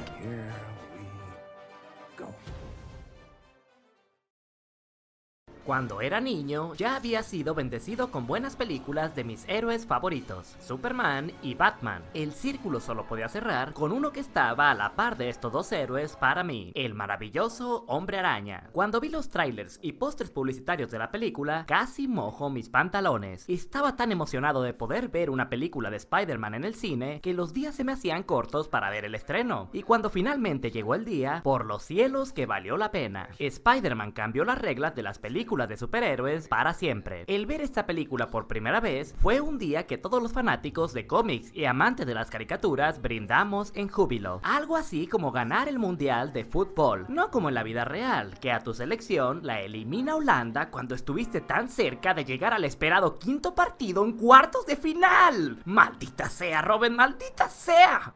Cuando era niño, ya había sido bendecido con buenas películas de mis héroes favoritos, Superman y Batman. El círculo solo podía cerrar con uno que estaba a la par de estos dos héroes para mí, el maravilloso Hombre Araña. Cuando vi los trailers y pósters publicitarios de la película, casi mojo mis pantalones. Estaba tan emocionado de poder ver una película de Spider-Man en el cine que los días se me hacían cortos para ver el estreno. Y cuando finalmente llegó el día, por los cielos que valió la pena. Spider-Man cambió las reglas de las películas de superhéroes para siempre. El ver esta película por primera vez fue un día que todos los fanáticos de cómics y amantes de las caricaturas brindamos en júbilo. Algo así como ganar el mundial de fútbol, no como en la vida real, que a tu selección la elimina Holanda cuando estuviste tan cerca de llegar al esperado quinto partido en cuartos de final. ¡Maldita sea, Robin! ¡Maldita sea!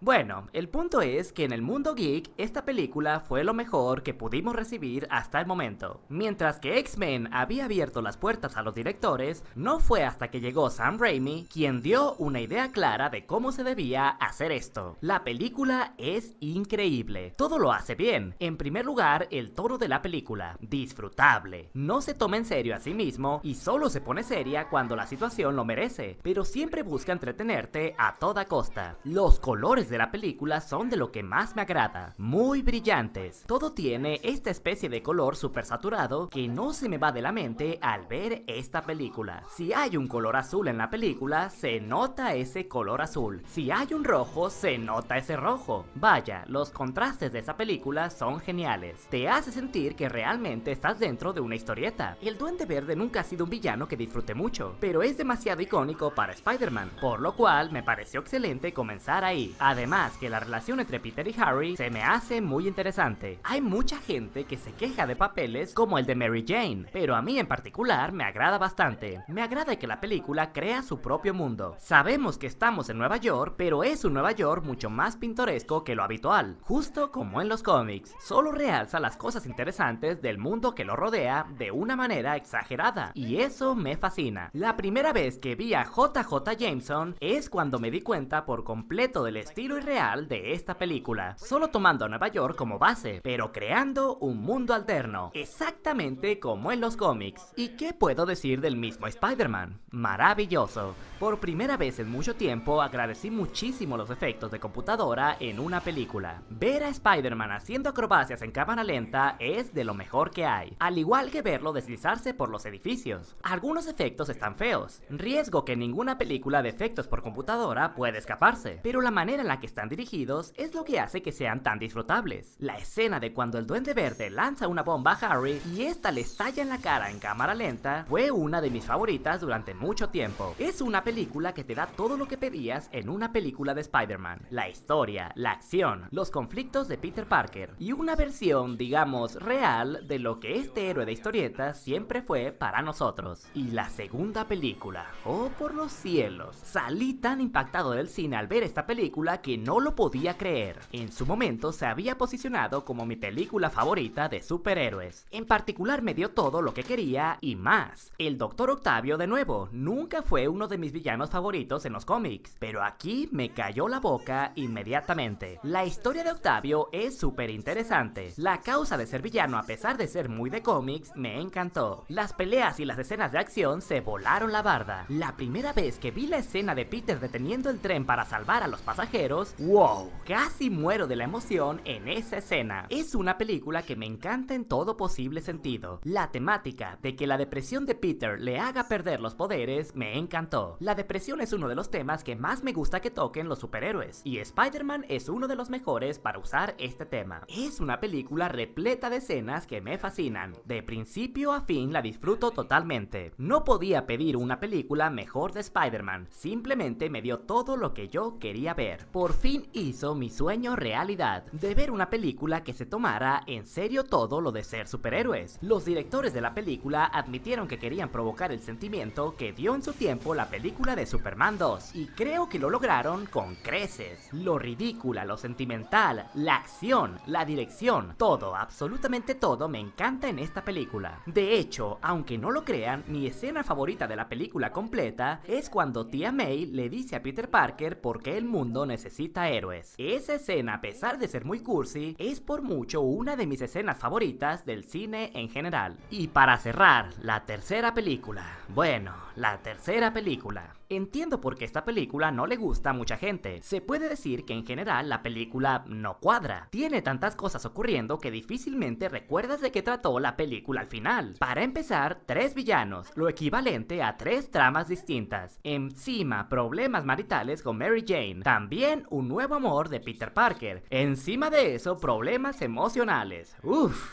Bueno, el punto es que en el mundo geek, esta película fue lo mejor que pudimos recibir hasta el momento. Mientras que X-Men había abierto las puertas a los directores, no fue hasta que llegó Sam Raimi quien dio una idea clara de cómo se debía hacer esto. La película es increíble, todo lo hace bien. En primer lugar, el tono de la película, disfrutable. No se toma en serio a sí mismo y solo se pone seria cuando la situación lo merece, pero siempre busca entretenerte a toda costa. Los colores de la película son de lo que más me agrada, muy brillantes. Todo tiene esta especie de color super saturado que no se me va de la mente al ver esta película. Si hay un color azul en la película, se nota ese color azul. Si hay un rojo, se nota ese rojo. Vaya, los contrastes de esa película son geniales. Te hace sentir que realmente estás dentro de una historieta. El Duende Verde nunca ha sido un villano que disfrute mucho, pero es demasiado icónico para Spider-Man, por lo cual me pareció excelente comenzar ahí. Además que la relación entre Peter y Harry se me hace muy interesante. Hay mucha gente que se queja de papeles como el de Mary Jane, pero a mí en particular me agrada bastante. Me agrada que la película crea su propio mundo. Sabemos que estamos en Nueva York, pero es un Nueva York mucho más pintoresco que lo habitual, justo como en los cómics. Solo realza las cosas interesantes del mundo que lo rodea de una manera exagerada, y eso me fascina. La primera vez que vi a JJ Jameson es cuando me di cuenta por completo del estilo irreal de esta película, solo tomando a Nueva York como base, pero creando un mundo alterno, exactamente como en los cómics. ¿Y qué puedo decir del mismo Spider-Man? Maravilloso. Por primera vez en mucho tiempo agradecí muchísimo los efectos de computadora en una película. Ver a Spider-Man haciendo acrobacias en cámara lenta es de lo mejor que hay, al igual que verlo deslizarse por los edificios. Algunos efectos están feos, riesgo que ninguna película de efectos por computadora pueda puede escaparse, pero la manera en la que están dirigidos es lo que hace que sean tan disfrutables. La escena de cuando el Duende Verde lanza una bomba a Harry y esta le estalla en la cara en cámara lenta fue una de mis favoritas durante mucho tiempo. Es una película que te da todo lo que pedías en una película de Spider-Man: la historia, la acción, los conflictos de Peter Parker y una versión, digamos, real de lo que este héroe de historietas siempre fue para nosotros. Y la segunda película, oh por los cielos, salí tan impactado del cine al ver esta película que no lo podía creer. En su momento se había posicionado como mi película favorita de superhéroes. En particular me dio todo lo que quería y más. El Dr. Octavio, de nuevo, nunca fue uno de mis villanos favoritos en los cómics, pero aquí me cayó la boca inmediatamente. La historia de Octavio es súper interesante. La causa de ser villano, a pesar de ser muy de cómics, me encantó. Las peleas y las escenas de acción se volaron la barda. La primera vez que vi la escena de Peter deteniendo el tren para salvar a los pasajeros, wow, casi muero de la emoción en esa escena. Es una película que me encanta en todo posible sentido. La temática de que la depresión de Peter le haga perder los poderes me encantó. La depresión es uno de los temas que más me gusta que toquen los superhéroes, y Spider-Man es uno de los mejores para usar este tema. Es una película repleta de escenas que me fascinan. De principio a fin la disfruto totalmente. No podía pedir una película mejor de Spider-Man. Simplemente me dio todo lo que yo quería ver. Por fin hizo mi sueño realidad, de ver una película que se tomara en serio todo lo de ser superhéroes. Los directores de la película admitieron que querían provocar el sentimiento que dio en su tiempo la película de Superman 2, y creo que lo lograron con creces. Lo ridícula, lo sentimental, la acción, la dirección, todo, absolutamente todo me encanta en esta película. De hecho, aunque no lo crean, mi escena favorita de la película completa es cuando tía May le dice a Peter Parker por qué el mundo necesita héroes. Esa escena, a pesar de ser muy cursi, es por mucho una de mis escenas favoritas del cine en general. Y para cerrar, la tercera película. Bueno, la tercera película. Entiendo por qué esta película no le gusta a mucha gente. Se puede decir que en general la película no cuadra. Tiene tantas cosas ocurriendo que difícilmente recuerdas de qué trató la película al final. Para empezar, 3 villanos, lo equivalente a 3 tramas distintas. Encima, problemas maritales con Mary Jane. También un nuevo amor de Peter Parker. Encima de eso, problemas emocionales.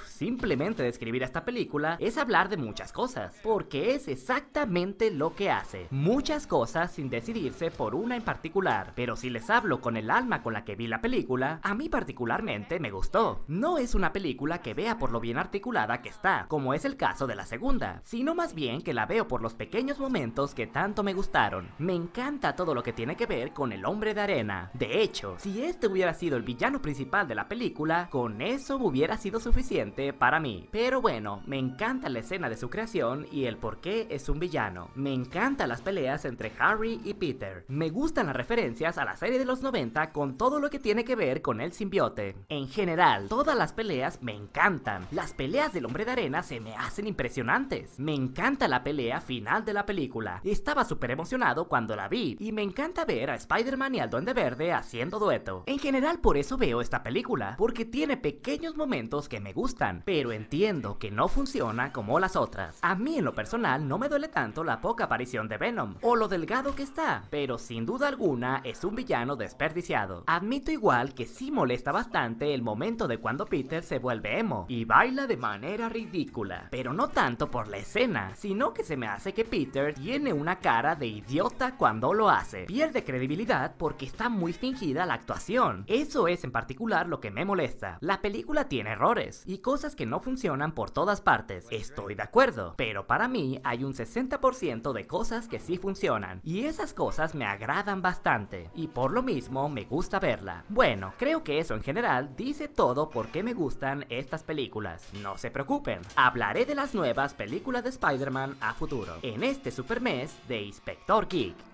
Simplemente describir esta película es hablar de muchas cosas, porque es exactamente lo que hace. Muchas cosas sin decidirse por una en particular, pero si les hablo con el alma con la que vi la película, a mí particularmente me gustó. No es una película que vea por lo bien articulada que está, como es el caso de la segunda, sino más bien que la veo por los pequeños momentos que tanto me gustaron. Me encanta todo lo que tiene que ver con el Hombre de Arena. De hecho, si este hubiera sido el villano principal de la película, con eso hubiera sido suficiente para mí. Pero bueno, me encanta la escena de su creación y el por qué es un villano. Me encantan las peleas entre Harry y Peter. Me gustan las referencias a la serie de los 90 con todo lo que tiene que ver con el simbiote. En general, todas las peleas me encantan. Las peleas del Hombre de Arena se me hacen impresionantes. Me encanta la pelea final de la película. Estaba súper emocionado cuando la vi y me encanta ver a Spider-Man y al Duende Verde haciendo dueto. En general, por eso veo esta película, porque tiene pequeños momentos que me gustan, pero entiendo que no funciona como las otras. A mí en lo personal no me duele tanto la poca aparición de Venom o lo delgado que está, pero sin duda alguna es un villano desperdiciado. Admito igual que sí molesta bastante el momento de cuando Peter se vuelve emo y baila de manera ridícula, pero no tanto por la escena, sino que se me hace que Peter tiene una cara de idiota cuando lo hace. Pierde credibilidad porque está muy fingida la actuación. Eso es en particular lo que me molesta. La película tiene errores y cosas que no funcionan por todas partes, estoy de acuerdo, pero para mí hay un 60% de cosas que sí funcionan, y esas cosas me agradan bastante, y por lo mismo me gusta verla. Bueno, creo que eso en general dice todo por qué me gustan estas películas. No se preocupen, hablaré de las nuevas películas de Spider-Man a futuro, en este super mes de Inspector Geek.